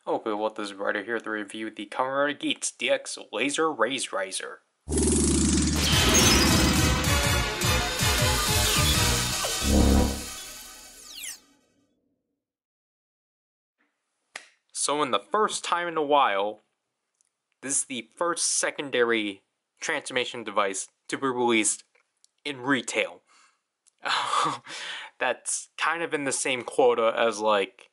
Okay, well, this is Ryder here to review the Kamen Rider Geats DX Laser Raise Riser. So in the first time in a while, this is the first secondary transformation device to be released in retail. That's kind of in the same quota as like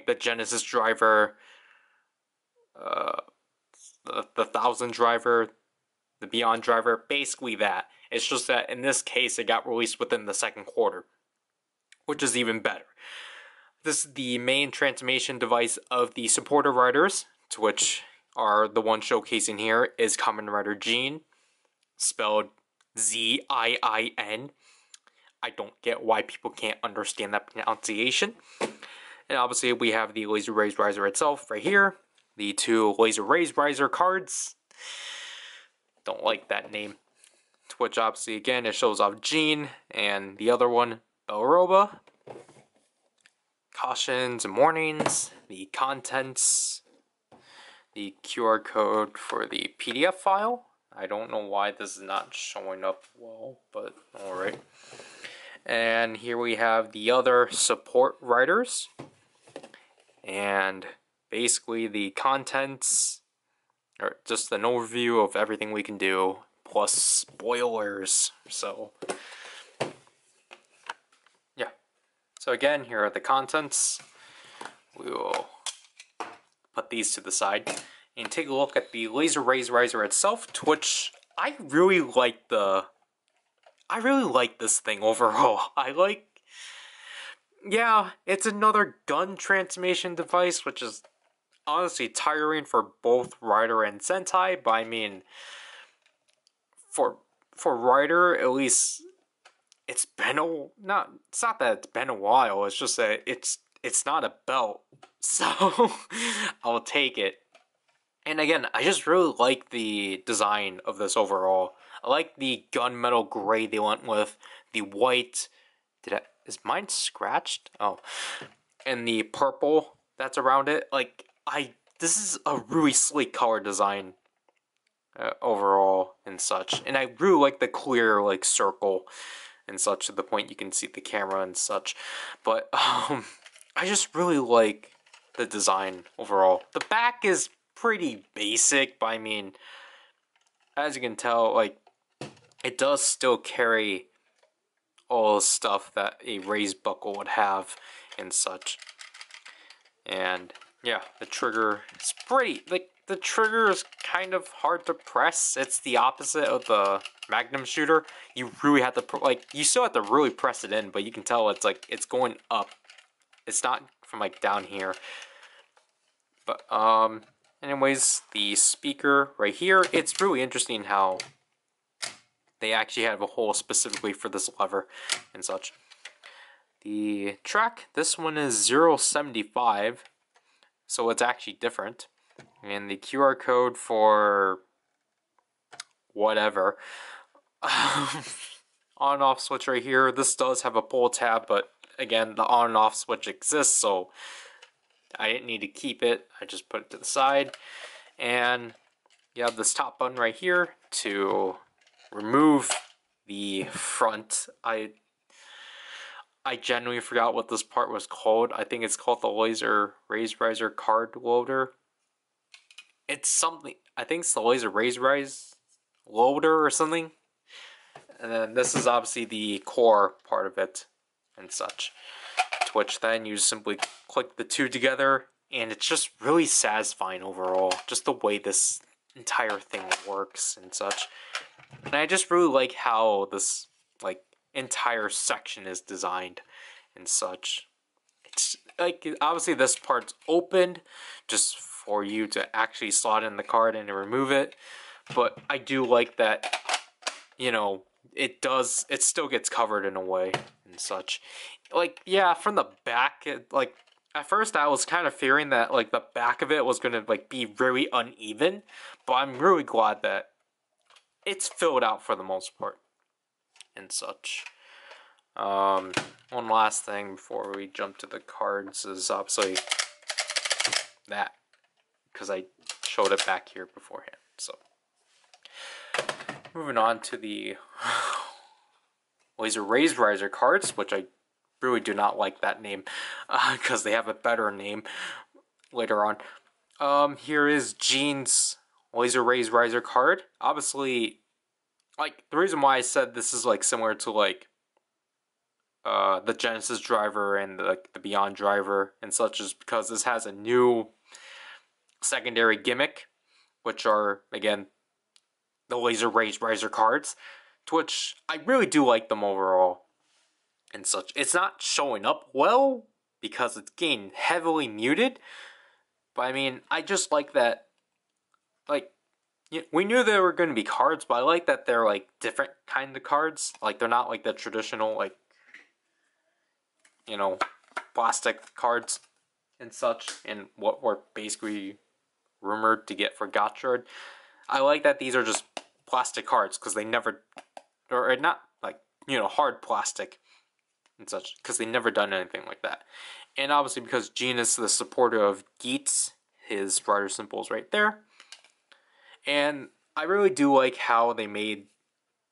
the Genesis driver, the 1000 driver, the Beyond driver, basically that. It's just that in this case it got released within the second quarter, which is even better. This is the main transformation device of the supporter riders, to which are the one showcasing here is Kamen Rider Geats, spelled Z-I-I-N. I don't get why people can't understand that pronunciation. And obviously we have the Laser Raise Riser itself right here. The two Laser Raise Riser cards. Don't like that name. To which obviously again it shows off Geats and the other one, Belroba. Cautions and warnings, the contents, the QR code for the PDF file. I don't know why this is not showing up well, but alright. And here we have the other support riders. And basically the contents, or just an overview of everything we can do, plus spoilers. So So again, here are the contents. We will put these to the side and take a look at the Laser Raise Riser itself, to which I really like this thing overall. Yeah, it's another gun transformation device, which is honestly tiring for both Ryder and Sentai, but I mean, for Ryder, at least it's not that it's been a while, it's just that it's not a belt, so I'll take it. And again, I just really like the design of this overall. I like the gunmetal gray they went with, the white, is mine scratched? Oh, and the purple that's around it. This is a really sleek color design overall and such. And I really like the clear circle and such, to the point you can see the camera and such. But I just really like the design overall. The back is pretty basic, but I mean, as you can tell, it does still carry all the stuff that a raised buckle would have and such. And yeah, the trigger is pretty, the trigger is kind of hard to press. It's the opposite of the Magnum shooter. You really have to, you still have to really press it in, but you can tell it's it's going up. It's not from down here. But anyways, the speaker right here, it's really interesting how they actually have a hole specifically for this lever and such. The track, this one is 075, so it's actually different. And the QR code for whatever. On-off switch right here. This does have a pull tab, but again, the on and off switch exists, so I didn't need to keep it. I just put it to the side. And you have this top button right here to remove the front. I genuinely forgot what this part was called. I think it's called the Laser Raise Riser card loader. It's something, I think it's the Laser Raise loader or something. And then this is obviously the core part of it and such. To which then you simply click the two together, and it's just really satisfying overall. Just the way this entire thing works and such. And I just really like how this entire section is designed and such. It's obviously this part's opened just for you to actually slot in the card and to remove it, but I do like that, it still gets covered in a way and such. Yeah, from the back, at first I was kind of fearing that the back of it was gonna be really uneven, but I'm really glad that it's filled out for the most part and such. One last thing before we jump to the cards is obviously that because I showed it back here beforehand. So moving on to the Laser Raise Riser cards, which I really do not like that name because they have a better name later on. Here is Gene's Laser Raise Riser card. Obviously, like, the reason why I said this is like similar to like the Genesis driver and the Beyond driver and such is because this has a new secondary gimmick, which are again the Laser Raise Riser cards, to which I really do like them overall and such. It's not showing up well because it's getting heavily muted, but I mean, I just like that, like, we knew there were going to be cards, but I like that they're like different kind of cards. Like, they're not like the traditional, like, you know, plastic cards and such, and what were basically rumored to get for Gotchard. I like that these are just plastic cards because they never, or not like, you know, hard plastic and such, because they never done anything like that. And obviously because Gene is the supporter of Geats, his Rider symbol is right there. And I really do like how they made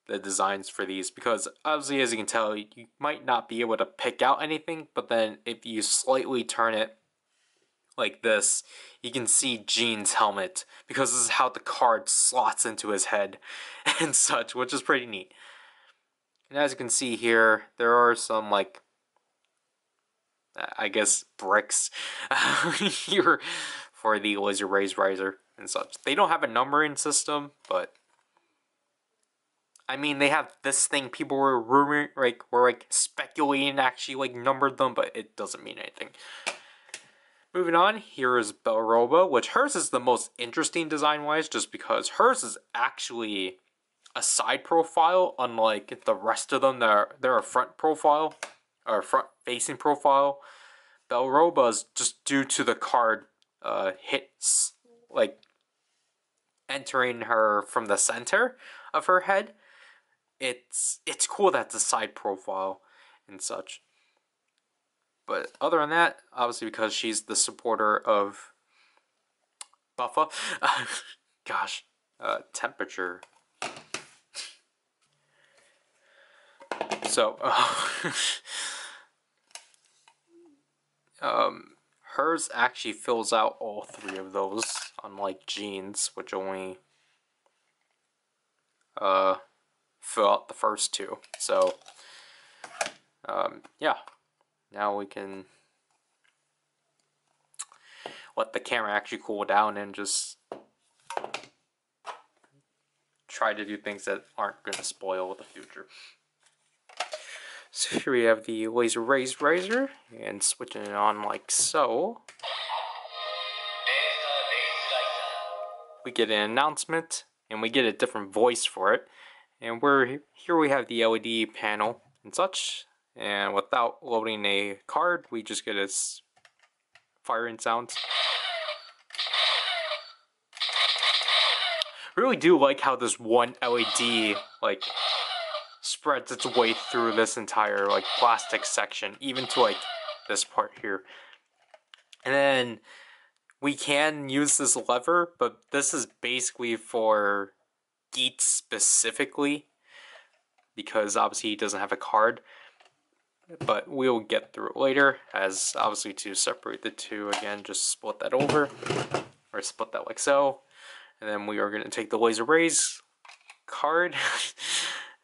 the designs for these, because obviously, as you can tell, you might not be able to pick out anything, but then if you slightly turn it like this, you can see Gene's helmet, because this is how the card slots into his head and such, which is pretty neat. And as you can see here, there are some, like, I guess, bricks here for the Laser Raise Riser and such. They don't have a numbering system, but I mean, they have this thing people were rumoring, were speculating actually like numbered them, but it doesn't mean anything. Moving on, here is Belroba, which hers is the most interesting design-wise, just because hers is actually a side profile, unlike the rest of them. They're a front profile, or front-facing profile. Belroba's just due to the card hits, like, entering her from the center of her head. It's cool that it's a side profile and such. But other than that, obviously because she's the supporter of Buffa, gosh, temperature. So, hers actually fills out all three of those, unlike Gene's, which only fill out the first two. So, yeah. Now we can let the camera actually cool down and just try to do things that aren't going to spoil the future. So here we have the Laser Raise Riser, and switching it on like so. We get an announcement, and we get a different voice for it. And here we have the LED panel and such. And without loading a card, we just get its firing sounds. I really do like how this one LED, like, spreads its way through this entire, like, plastic section, even to, like, this part here. And then we can use this lever, but this is basically for Geats specifically, because obviously he doesn't have a card. But we'll get through it later, as obviously to separate the two, again, just split that over, or split that like so. And then we are going to take the Laser Raise card,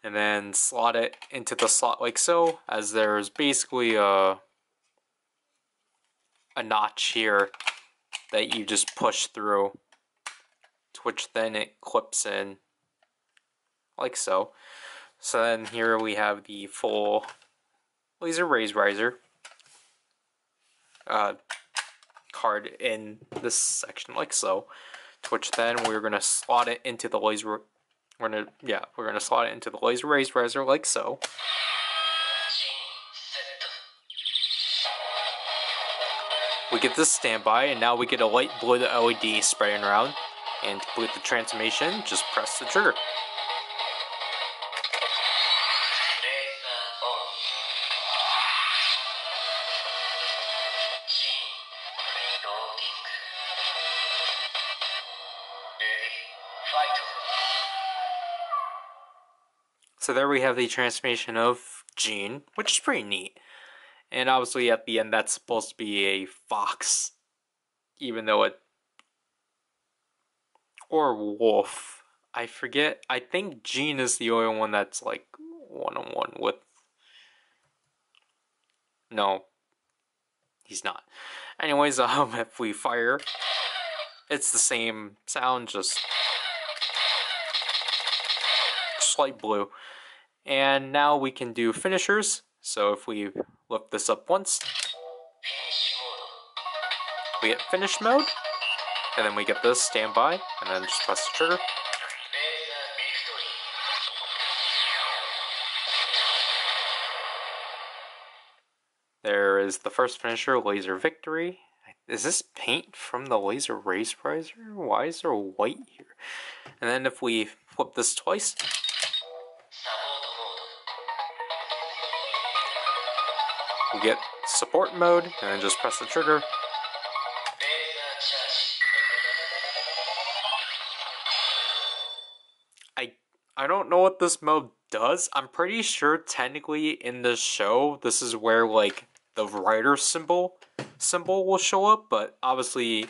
and then slot it into the slot like so, as there's basically a notch here that you just push through, to which then it clips in like so. So then here we have the full Laser Raise Riser card in this section like so, to which then we're going to slot it into the laser. We're gonna slot it into the Laser Raise Riser like so. We get this standby, and now we get a light blue LED spraying around. And to complete the transformation, just press the trigger. So there we have the transformation of Jean, which is pretty neat. And obviously at the end that's supposed to be a fox. Even though it... or wolf. I forget. I think Jean is the only one that's like one-on-one with... no. He's not. Anyways, if we fire, it's the same sound, just slight blue. And now we can do finishers. So if we lift this up once, we get finish mode, and then we get this standby, and then just press the trigger. There is the first finisher, Laser Victory. Is this paint from the Laser Race Prizer? Why is there white here? And then if we flip this twice, we get support mode, and then just press the trigger. I don't know what this mode does. I'm pretty sure technically in this show, this is where like the Ryder symbol will show up, but obviously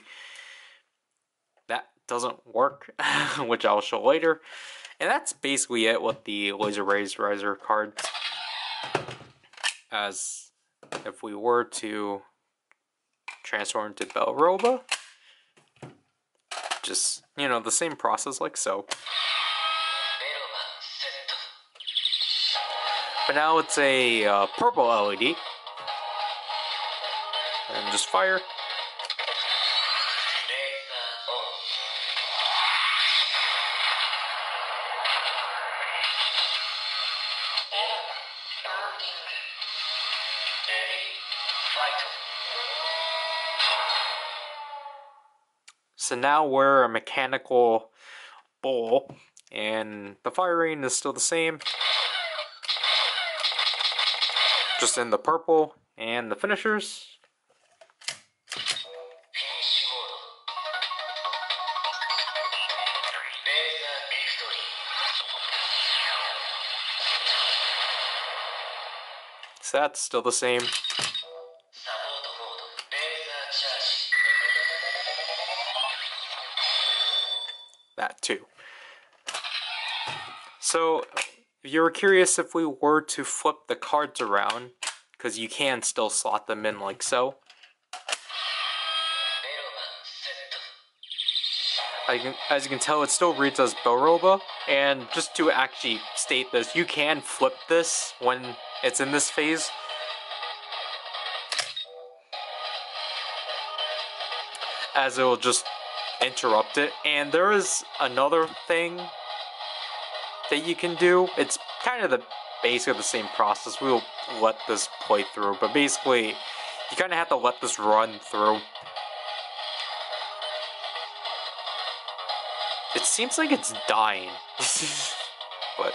that doesn't work, which I'll show later. And that's basically it with the Laser Race Riser card. As if we were to transform into Belroba, just, you know, the same process like so. But now it's a purple LED. And just fire. So now we're a mechanical bull, and the firing is still the same. Just in the purple, and the finishers. So that's still the same. That too. So, if you were curious if we were to flip the cards around, because you can still slot them in like so. As you can tell, it still reads as Belroba, and just to actually state this, you can flip this when it's in this phase. As it will just interrupt it. And there is another thing that you can do. It's kind of the basically the same process. We'll let this play through, but basically you kind of have to let this run through. It seems like it's dying. But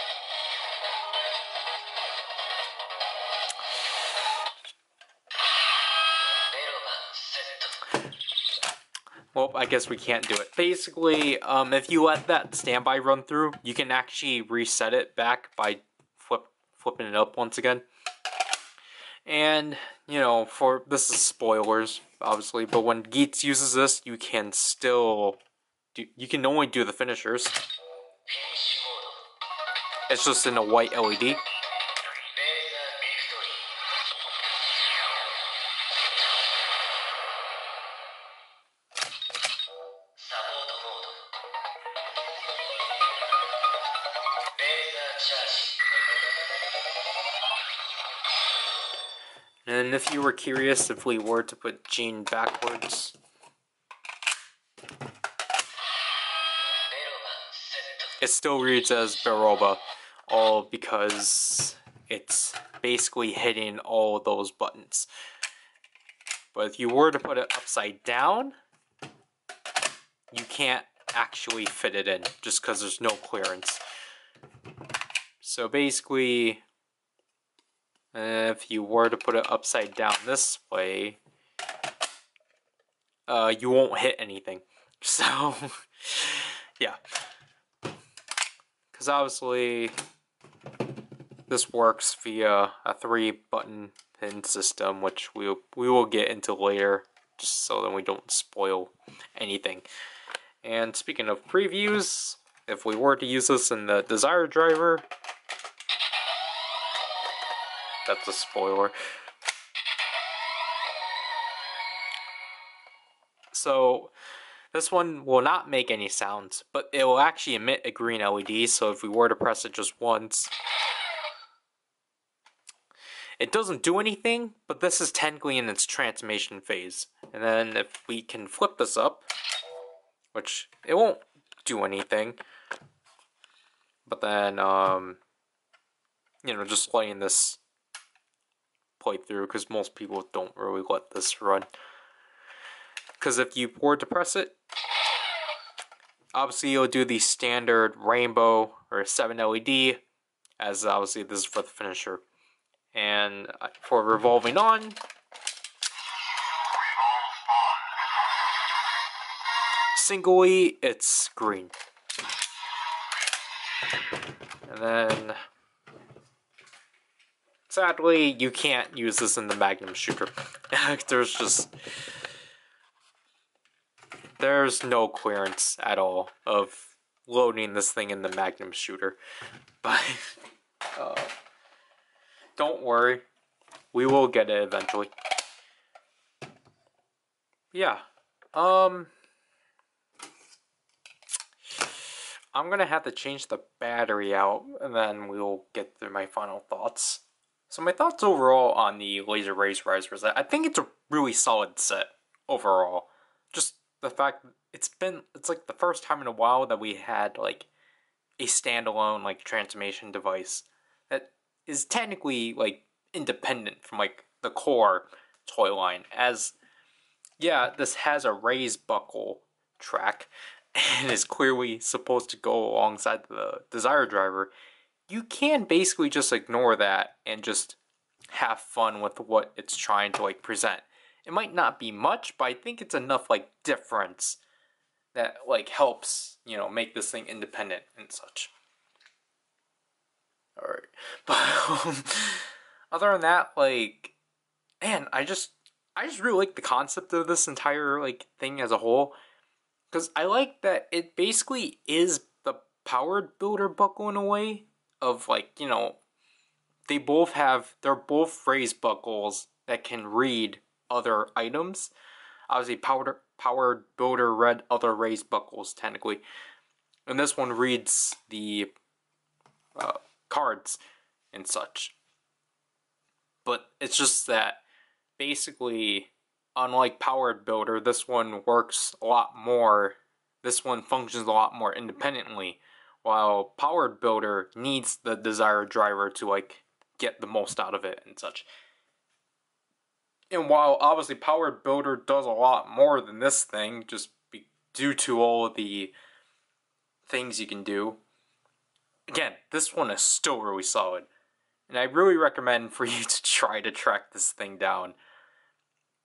well, I guess we can't do it. Basically, if you let that standby run through, you can actually reset it back by flipping it up once again. And, you know, this is spoilers, obviously, but when Geats uses this, you can still you can only do the finishers. It's just in a white LED. And if you were curious if we were to put Jean backwards, it still reads as Belroba, all because it's basically hitting all those buttons. But if you were to put it upside down, you can't actually fit it in, just because there's no clearance. So basically, if you were to put it upside down this way, you won't hit anything. So, yeah. because obviously this works via a 3-button pin system, which we will get into later, just so that we don't spoil anything. And speaking of previews, if we were to use this in the Desire driver, that's a spoiler. So this one will not make any sounds, but it will actually emit a green LED, so if we were to press it just once, it doesn't do anything, but this is technically in its transformation phase. And then if we can flip this up, which it won't do anything, but then, you know, just letting this play through, because most people don't really let this run. Because if you were to press it, obviously you'll do the standard rainbow or 7 LED, as obviously this is for the finisher. And for revolving on, singly, it's green. And then, sadly, you can't use this in the Magnum shooter. There's no clearance at all of loading this thing in the Magnum shooter. But, don't worry, we will get it eventually. Yeah, I'm gonna have to change the battery out, and then we'll get through my final thoughts. So my thoughts overall on the Laser Race Riser is that I think it's a really solid set overall. Just the fact it's like the first time in a while that we had like a standalone like transformation device that is technically like independent from like the core toy line. As yeah, this has a raised buckle track and is clearly supposed to go alongside the Desire driver. You can basically just ignore that and just have fun with what it's trying to like present. It might not be much, but I think it's enough like difference that like helps, you know, make this thing independent and such. Alright. But other than that, like, man, I just really like the concept of this entire like thing as a whole. Because I like that it basically is the powered builder buckle in a way of like, you know, they're both raised buckles that can read other items. Obviously, powered builder read other raised buckles technically, and this one reads the cards and such. But it's just that basically, unlike powered builder, this one works a lot more. This one functions a lot more independently, while powered builder needs the Desire driver to like get the most out of it and such. And while obviously powered builder does a lot more than this thing, just due to all of the things you can do, again, this one is still really solid. And I really recommend for you to try to track this thing down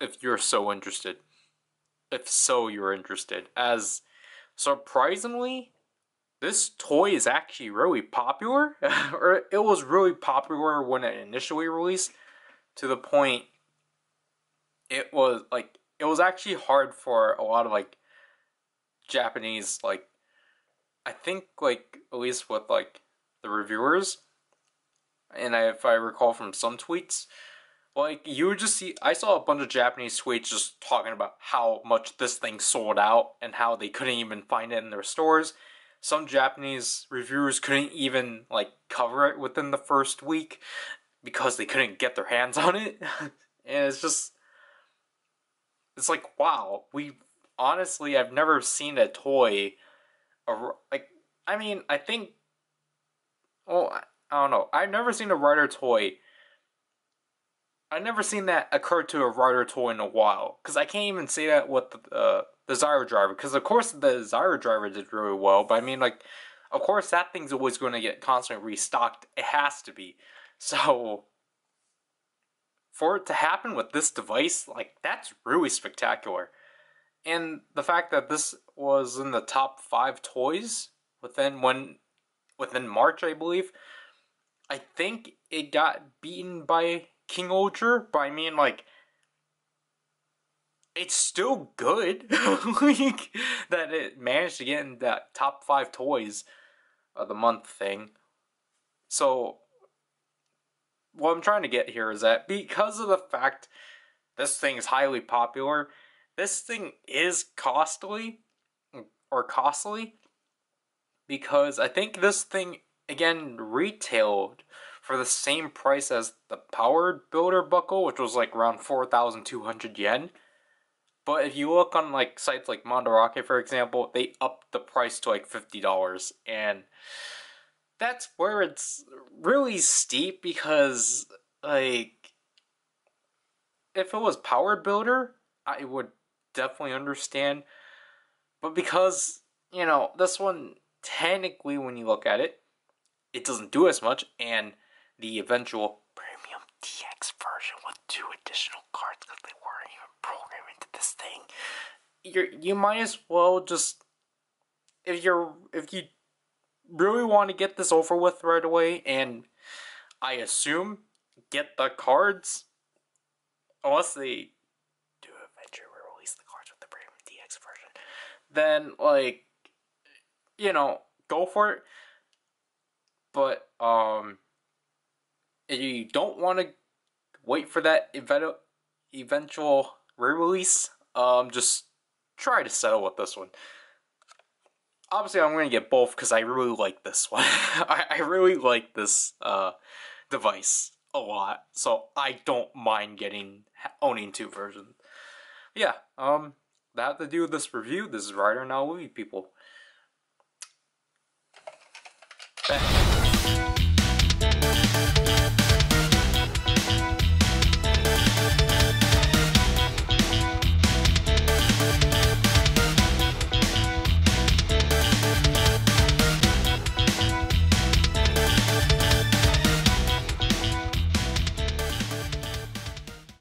if you're so interested. If so, you're interested. As surprisingly, this toy is actually really popular. Or it was really popular when it initially released, to the point it was actually hard for a lot of like Japanese, like, I think like at least with like the reviewers, and if I recall from some tweets, like you would just see, I saw a bunch of Japanese tweets just talking about how much this thing sold out and how they couldn't even find it in their stores. Some Japanese reviewers couldn't even like cover it within the first week because they couldn't get their hands on it. And it's like, wow, I've never seen a toy, like, I mean, I think, well, I don't know, I've never seen a Ryder toy, I've never seen that occur to a Ryder toy in a while, because I can't even say that with the Desire driver, because of course the Desire driver did really well, but I mean, like, of course that thing's always going to get constantly restocked, it has to be, so for it to happen with this device, like, that's really spectacular. And the fact that this was in the top 5 toys within when within March, I believe. I think it got beaten by King Ultra, but I mean, like, it's still good. Like, that it managed to get in that top 5 toys of the month thing. So, what I'm trying to get here is that because of the fact this thing is highly popular, this thing is costly, because I think this thing, again, retailed for the same price as the Power Builder buckle, which was like around 4,200 yen. But if you look on like sites like Mandarake, for example, they upped the price to like $50, and that's where it's really steep, because like if it was Power Builder, I would definitely understand. But because, this one, technically, when you look at it, it doesn't do as much, and the eventual Premium DX version with 2 additional cards, because they weren't even programmed into this thing, you might as well just, if you really want to get this over with right away, and I assume get the cards, unless they do eventually release the cards with the Premium DX version, then, like, go for it. But, if you don't want to wait for that eventual re-release, just try to settle with this one. Obviously, I'm going to get both because I really like this one. I really like this device a lot, so I don't mind owning 2 versions. Yeah, that to do with this review. This is Ryder, and I'll leave people.